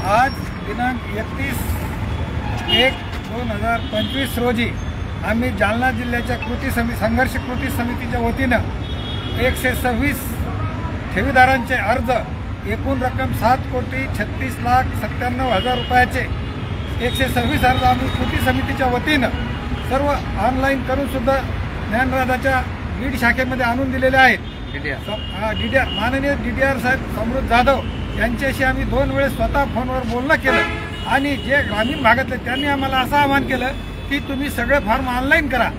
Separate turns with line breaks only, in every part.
आज दिनांक 31/1/2025 रोजी आम्ही जालना जिल्ह्याच्या संघर्ष कृती समितीच्या वतीनं 126 ठेवीदारांचे अर्ज, एकूण रक्कम 7,36,97,000 रुपयाचे 126 अर्ज आम्ही कृती समितीच्या वतीनं सर्व ऑनलाईन करून सुद्धा ज्ञानराजाच्या बीड शाखेमध्ये आणून दिलेले आहेत। माननीय DDR साहेब समृद्ध जाधव यांच्याशी आम्ही 2 वेळेस स्वतः फोनवर बोलणं केलं आणि जे ग्रामीण भागातले त्यांनी आम्हाला असं आवाहन केलं की तुम्ही सगळे फॉर्म ऑनलाईन करा।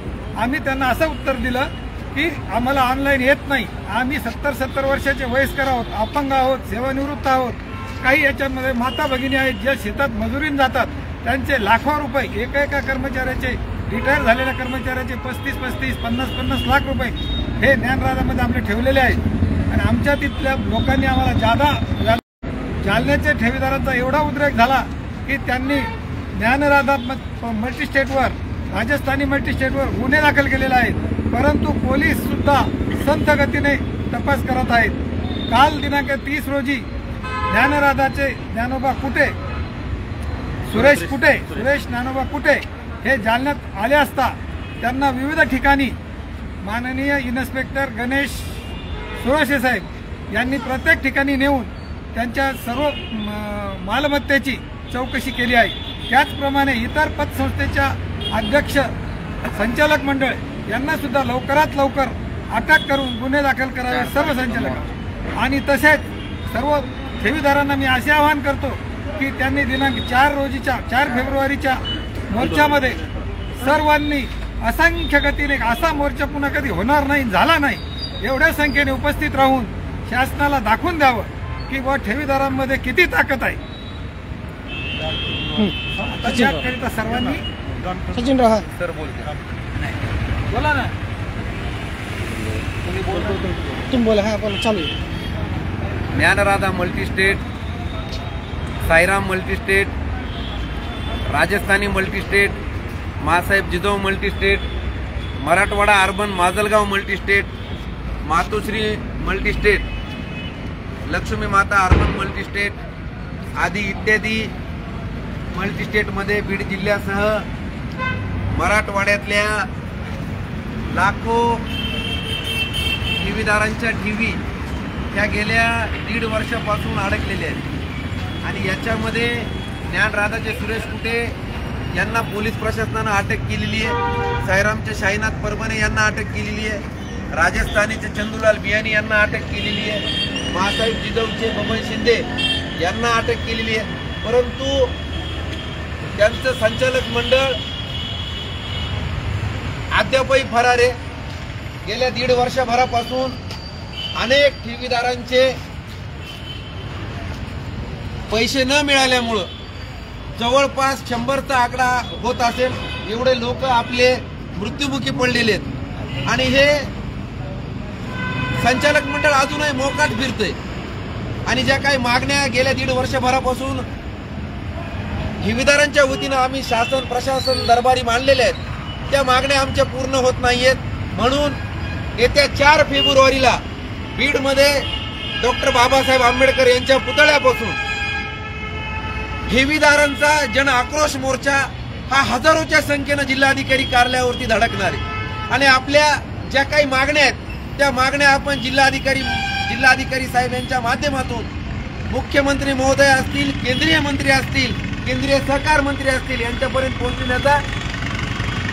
आम्ही त्यांना असं उत्तर दिलं की आम्हाला ऑनलाईन येत नाही, आम्ही 70 वर्षाचे वयस्कर आहोत, अपंग आहोत, सेवानिवृत्त आहोत, काही याच्यामध्ये माता भगिनी आहेत ज्या शेतात मजुरीने जातात, त्यांचे लाखो रुपये एका कर्मचाऱ्याचे, रिटायर झालेल्या कर्मचाऱ्याचे 35-35, 50-50 लाख रुपये हे ज्ञानराजामध्ये आपले ठेवलेले आहेत। आणि आमच्या तिथल्या लोकांनी आम्हाला जालन्याच्या ठेवीदारांचा एवढा उद्रेक झाला की त्यांनी ज्ञानराजा मल्टीस्टेटवर, राजस्थानी मल्टीस्टेटवर गुन्हे दाखल केलेले आहेत, परंतु पोलीस सुद्धा संथ गतीने तपास करत आहेत। काल दिनांक 30 रोजी ज्ञानराजाचे ज्ञानोबा कुटे, सुरेश ज्ञानोबा कुटे हे जालन्यात आले असता त्यांना विविध ठिकाणी माननीय इन्स्पेक्टर गणेश सुराशे साहेब यांनी प्रत्येक ठिकाणी नेऊन त्यांच्या सर्व मालमत्तेची चौकशी केली आहे। त्याचप्रमाणे इतर पतसंस्थेच्या अध्यक्ष, संचालक मंडळ यांना सुद्धा लवकरात लवकर अटक करून गुन्हे दाखल करावे सर्व संचालक। आणि तसेच सर्व ठेवीदारांना मी असे आवाहन करतो की त्यांनी दिनांक 4 फेब्रुवारीच्या मोर्चामध्ये सर्वांनी असंख्य गतीने, असा मोर्चा पुन्हा कधी होणार नाही, झाला नाही, एवढ्या संख्येने उपस्थित राहून शासनाला दाखवून द्यावं की बुवा ठेवीदारांमध्ये किती ताकद आहे। त्याकरिता सर्वांनी
सचिन रहा
सर बोला ना,
तुम बोला, हा बोला, चालू।
Dnyanraja multistate, Sairam multistate, Rajasthani multistate, Masaheb Jijau multistate, Marathwada urban Majalgaon multistate, Matoshri multistate, Laxmi Mata urban multi-state आदी इत्यादी मल्टीस्टेटमध्ये बीड जिल्ह्यासह मराठवाड्यातल्या लाखो ठेवीदारांच्या ठेवी त्या गेल्या 1.5 वर्षापासून अडकलेल्या आहेत। आणि याच्यामध्ये ज्ञानराजाचे सुरेश कुटे यांना पोलीस प्रशासनानं अटक केलेली आहे, साईरामचे शाहीनाथ परभणे यांना अटक केलेली आहे, राजस्थानीचे चंदूलाल बियानी यांना अटक केलेली आहे, मासाहेब जिजाऊचे बबन शिंदे यांना अटक केलेली आहे, परंतु त्यांचं संचालक मंडळ अद्यापही फरार आहे। गेल्या 1.5 वर्षभरापासून अनेक ठेवीदारांचे पैसे न मिळाल्यामुळं जवळपास 100चा आकडा होत असेल एवढे लोक आपले मृत्युमुखी पडलेले आहेत। आणि हे संचालक मंडळ अजूनही मोकाट फिरतंय। आणि ज्या काही मागण्या गेल्या 1.5 वर्षभरापासून ठेवीदारांच्या वतीनं आम्ही शासन प्रशासन दरबारी मांडलेल्या आहेत, त्या मागण्या आमच्या पूर्ण होत नाहीयेत। म्हणून येत्या 4 फेब्रुवारीला बीडमध्ये डॉक्टर बाबासाहेब आंबेडकर यांच्या पुतळ्यापासून ठेवीदारांचा जन आक्रोश मोर्चा हा हजारोच्या संख्येनं जिल्हाधिकारी कार्यालयावरती धडकणार आहे। आणि आपल्या ज्या काही मागण्या आहेत त्या मागण्या आपण जिल्हाधिकारी साहेब यांच्या माध्यमातून मुख्यमंत्री महोदय असतील, केंद्रीय मंत्री असतील, केंद्रीय सहकार मंत्री असतील यांच्यापर्यंत पोहोचविण्याचा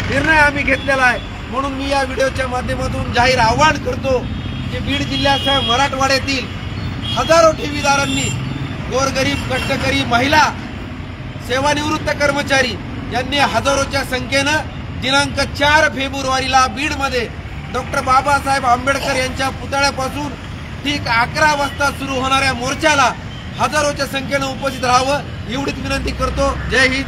निर्णय आम्ही घेतलेला आहे। म्हणून मी या व्हिडिओच्या माध्यमातून जाहीर आवाहन करतो की बीड जिल्ह्यासह मराठवाड्यातील हजारो ठेवीदारांनी, गोरगरीब, कष्टकरी, महिला, सेवानिवृत्त कर्मचारी यांनी हजारोच्या संख्येनं दिनांक 4 फेब्रुवारीला बीडमध्ये डॉक्टर बाबासाहेब आंबेडकर यांच्या पुतळ्यापासून ठीक 11 वाजता सुरू होणाऱ्या मोर्चाला हजारोच्या संख्येनं उपस्थित राहावं एवढीच विनंती करतो। जय हिंद।